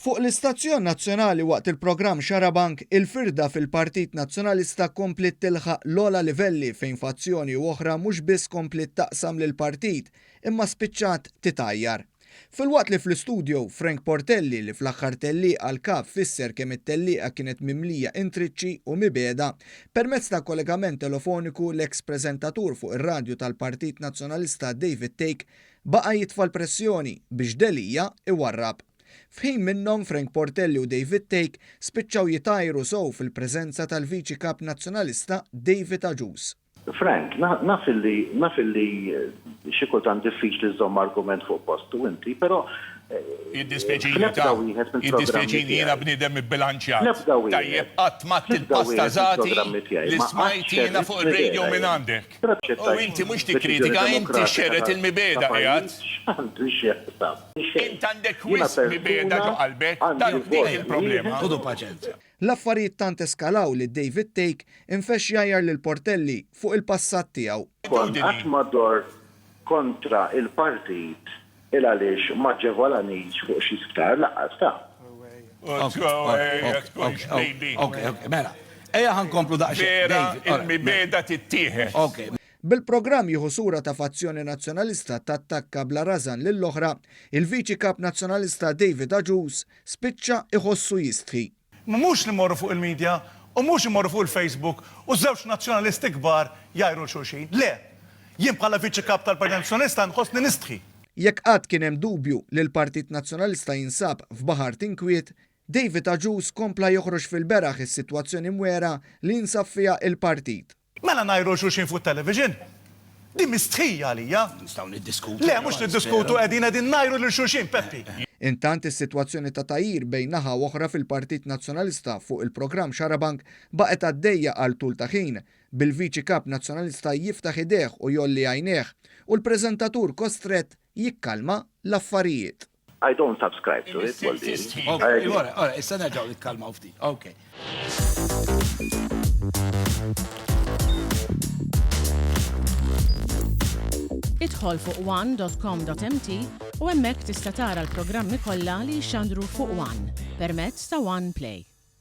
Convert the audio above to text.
Fuq l-Istazzjon Nazzjonali waqt il-programm Xarabank, il-firda fil-Partit Nazzjonalista komplet tilħaq l-ola livelli fejn fazzjoni u oħra mhux biss komplet taqsam lil partit imma spiċċat titajjar. Fil-waqt li fl-istudio Frank Portelli li fl-aħħar telliqa għal-kap fisser kemm it-telliqa kienet mimlija intriċċi u mibeda, permezz ta' kollegament telefoniku l-eks preżentatur fuq ir-radju tal-Partit Nazzjonalista David Take baqa' jitfal pressjoni biex Delija iwarrab. F'ħin minnhom Frank Portelli u David Take spiċċaw jitajru sew fil-preżenza tal-Viċi Kap Nazzjonalista David Agius. Frank, naf illi xi kultant diffiċli żomm argument fuq postu inti, però Jiddispeċini jiena bniedem ibbilanċjat. Tajjeb qatt matt il-pasta żati li smajtina fuq ir-radio minn għandek. U inti mhux tikkritika, inti xeret il-mibeda qiegħed. Int għandek wisq mibeda ġo qalbek, dik il-problema. Ħudu paċenzja. L-affarijiet tant eskalaw li David Take infex jajjar lil Portelli fuq il-passat tiegħu. Qatt ma dor kontra il-partit il-għaliex maġġevolanix fuq xi sptar laqqas ta'. Mela, ejja ħankomplu daqsxejn. Il-mibeda tittieħed. Bil-programm jieħu sura ta' fazzjoni nazzjonalista tattakka bla rażan lill-oħra, il-Viċi Kap Nazzjonalista David Agius spiċċa iħossu jistħi. Mhux li morru fuq il-medja u mhux imorru fuq il-Facebook u żewġ nazzjonalisti kbar jajru xulxin. Le, jien bħala Viċi Kap tal-Partit Nazzjonalista nħossni nistħi. Jekk qatt kien hemm dubju li l-Partit Nazzjonalista jinsab f'baħar tinkwiet, David Agius kompla joħroġ fil-beraħ is-sitwazzjoni mwera li jinsab fiha il-partit. Mela ngħidu xulxin fuq television. Di mistħija għalija. Nistgħu niddiskutu. Le, mhux niddiskutu qegħdin ngħidu lil xulxin Peppi. Intant is-sitwazzjoni ta' tajjir bejn naħa oħra fil-Partit Nazzjonalista fuq il-programm Xarabank baqgħet għaddejja għal tul ta' ħin bil-Viċi Kap Nazzjonalista jiftaħ idejh u jolli għajnejh u l-preżentatur kostret jikkalma l-affarijiet. I don't subscribe to it. Ora, issa nerġgħu nitkalmaw ftit. Okay. Idħol fuq one.com.mt u hemmhekk tista' tara l-programmi kollha li jxandru fuq One permezz ta' One Play.